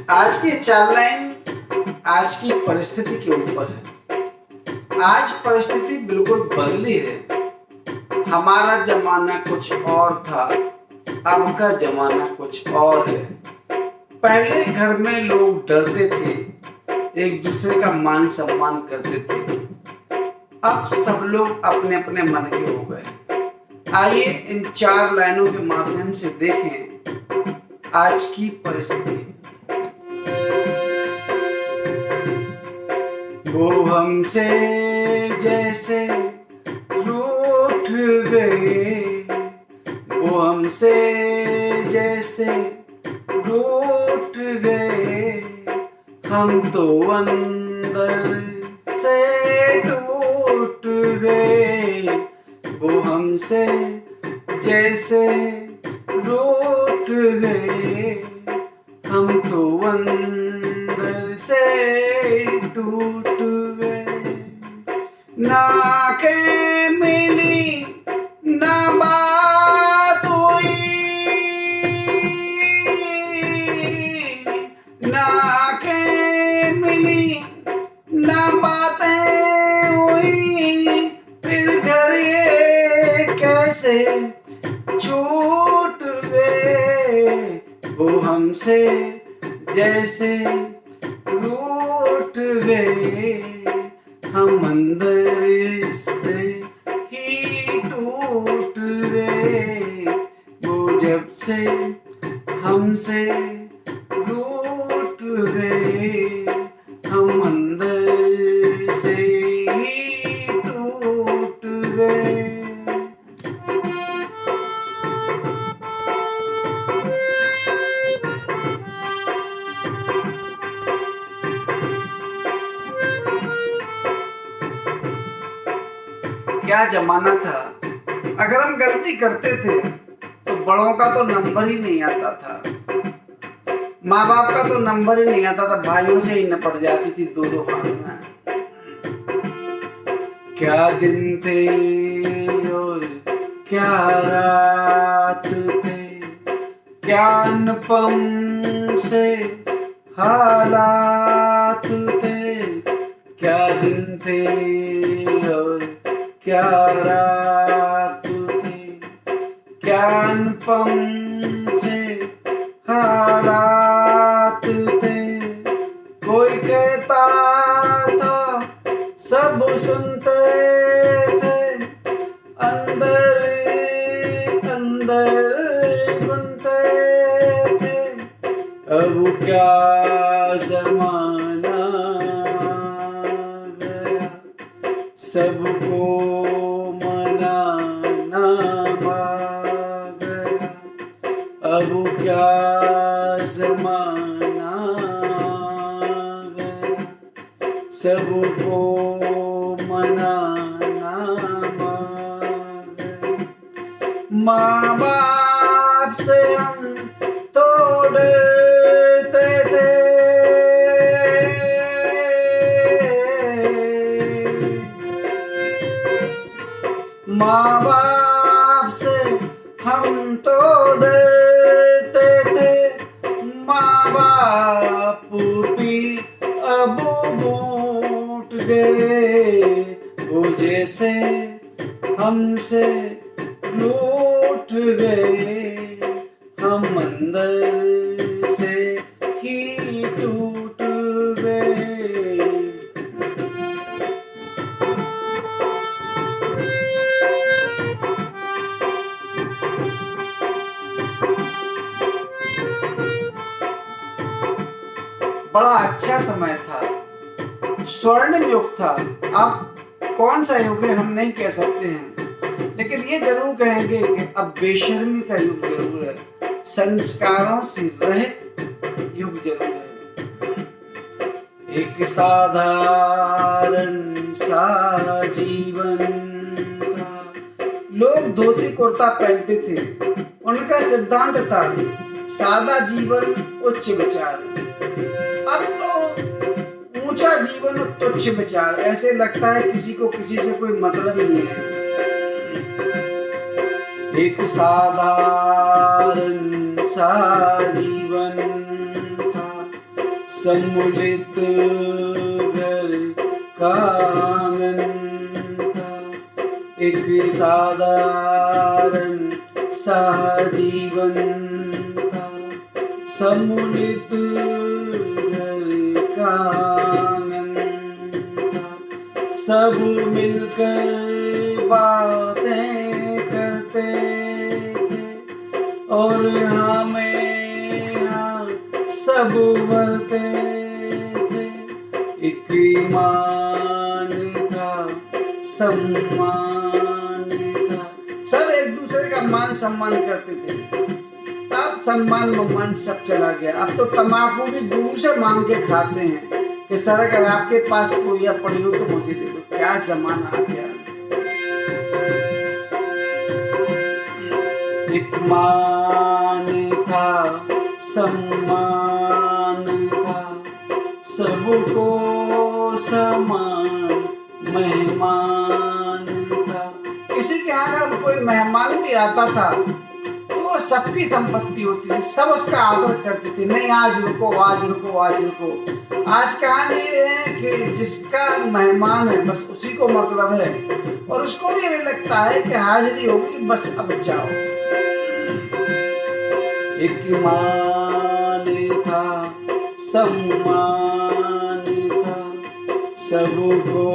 आज की चार लाइन आज की परिस्थिति के ऊपर है। आज परिस्थिति बिल्कुल बदली है। हमारा जमाना कुछ और था, अब का जमाना कुछ और है। पहले घर में लोग डरते थे, एक दूसरे का मान सम्मान करते थे। अब सब लोग अपने अपने मन के हो गए। आइए इन चार लाइनों के माध्यम से देखें आज की परिस्थिति। वो हमसे जैसे रूठ गए, वो हमसे जैसे रूठ गए, हम तो अंदर से टूट गए। वो हमसे जैसे रूठ गए, हम तो अंदर से टूट गए। ना आँखें मिली ना बात हुई, ना आँखें मिली ना बातें हुई, फिर घर ये कैसे छूट गए। वो हमसे जैसे रूठ गए, हम अंदर से ही टूट गए। वो जब से हमसे रूठ गए, हम अंदर से ही टूट गए। क्या जमाना था। अगर हम गलती करते थे तो बड़ों का तो नंबर ही नहीं आता था, माँ बाप का तो नंबर ही नहीं आता था, भाइयों से ही निपट जाती थी दो दो हाथ में। क्या दिन थे और क्या रात थे, क्या अनुपम से हालात थे। क्या दिन थे और क्या रात थी, क्या अनुपम से हालात थे। कोई कहता था सब सुनते थे, अंदर अंदर गुनते थे। अब क्या जमाना गया, सबको मनाना आ गया। अब क्या जमाना गया, सबको मनाना आ गया। माँ बाप से हम तो डरते थे, माँ बाप से हम तो डरते थे। माँ बाप भी अब रूठ गए, वो जैसे हमसे रूठ गए, हम अंदर से ही टूट गए। बड़ा अच्छा समय था, स्वर्णिम युग था। अब कौन सा युग है हम नहीं कह सकते हैं, लेकिन ये जरूर कहेंगे कि अब बेशर्मी का युग जरूर है, संस्कारों से रहित युग जरूर है। एक साधारण सा जीवन था, लोग धोती कुर्ता पहनते थे, उनका सिद्धांत था सादा जीवन उच्च विचार। अब तो ऊंचा जीवन और तुच्छ विचार, ऐसे लगता है किसी को किसी से कोई मतलब ही नहीं है। एक साधारण सा जीवन था, सम्मिलित घर का आंगन था, एक साधारण सा जीवन था। सम्मिलित घर का आंगन था, सब मिलकर बातें करते थे और हमें सब भरते थे। एक ईमान था, सम्मान था, सब एक दूसरे का मान सम्मान करते थे। अब सम्मान सम्मान सब चला गया। अब तो तम्बाकू भी गुरु से मांग के खाते हैं कि सर अगर आपके पास पुड़िया पड़ी हो तो मुझे दे दो। क्या जमाना आ गया। एक मान था, सम्मान था, सबको समान मेहमान था। किसी के यहाँ अगर कोई मेहमान भी आता था तो वो सबकी संपत्ति होती थी, सब उसका आदर करते थे। नहीं आज रुको, आज रुको, आज रुको। आज कहानी ये है कि जिसका मेहमान है बस उसी को मतलब है और उसको भी ये लगता है कि हाजिरी होगी बस अब जाओ। एक ईमान था, सम्मान था, सबको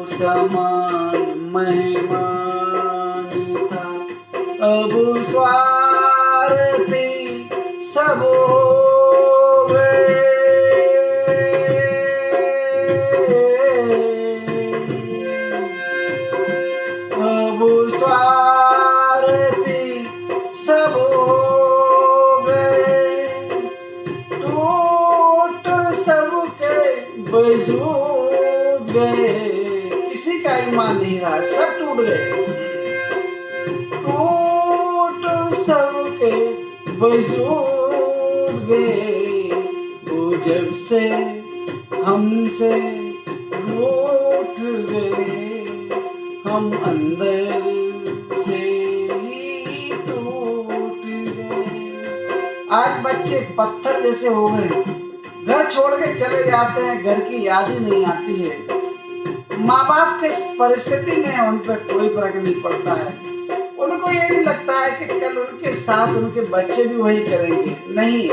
समान मेहमान था। अब स्वार्थी सब हो गए, अब स्वार्थी सब हो वजूद गए। किसी का ईमान नहीं रहा, सब टूट गए। टूट सबके वजूद गए। वो जब से हमसे रूठ गए, हम अंदर से ही टूट गए। आज बच्चे पत्थर जैसे हो गए, घर छोड़ के चले जाते हैं, घर की याद ही नहीं आती है। माँ बाप किस परिस्थिति में है उन पर कोई फर्क नहीं पड़ता है। उनको ये नहीं लगता है कि कल उनके साथ उनके बच्चे भी वही करेंगे। नहीं,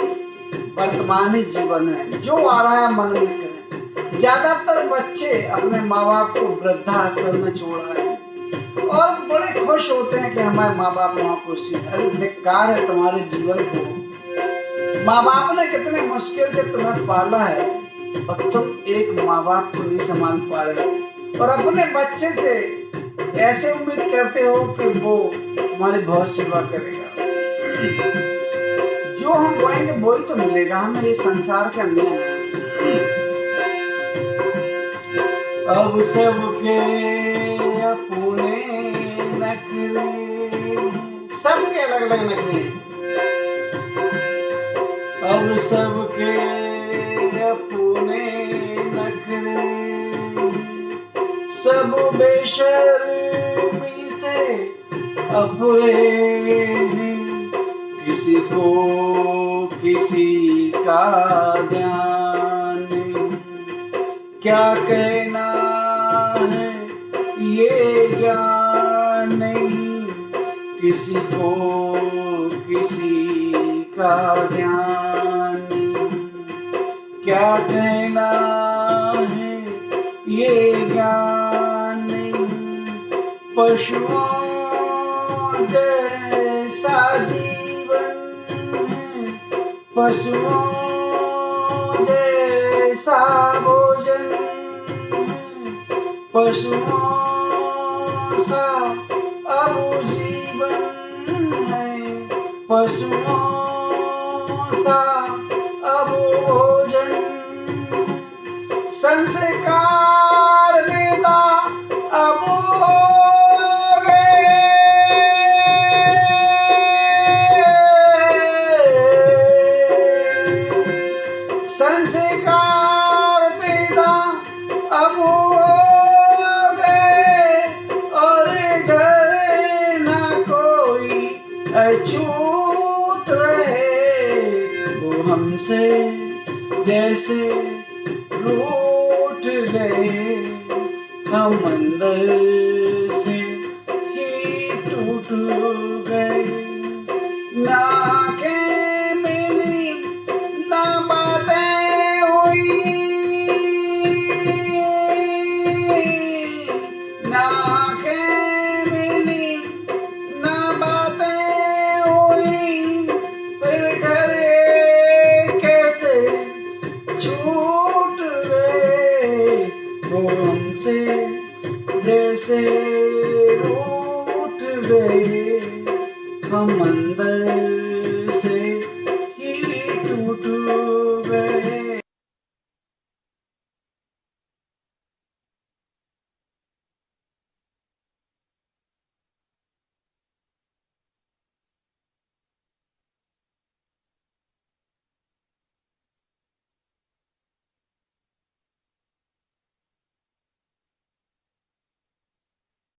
वर्तमान ही जीवन है, जो आ रहा है मन में करें। ज्यादातर बच्चे अपने माँ बाप को वृद्धाश्रम में छोड़ा है और बड़े खुश होते हैं कि हमारे माँ बाप वहाँ खुशी है। अरे धिक्कार है तुम्हारे जीवन को। माँ बाप ने कितने मुश्किल से तुम्हें पाला है और तुम एक माँ बाप को नहीं संभाल पा रहे हो और अपने बच्चे से ऐसे उम्मीद करते हो कि वो तुम्हारी बहुत सेवा करेगा। जो हम बोएंगे वही तो मिलेगा हमें, ये संसार का नियम है। अब सबके अपने नखरे, सबके अलग अलग नखरे। अब सबके अपने नखरे, सब बेशर्मी से अफरे हैं। किसी को किसी का ध्यान नहीं, क्या कहना है ये ज्ञान नहीं। किसी को किसी का ध्यान नहीं, क्या कहना है ये ज्ञान नहीं। पशुओं जैसा जीवन है, पशुओं जैसा भोजन है, पशुओं सा अब जीवन है, पशुओं सा अब भोजन। संस्कार वेदा अब हो गए, संस्कार वेदा अब हो गए और घर ना कोई अछूत रहे। वो हमसे जैसे रूठ गए हम अंदर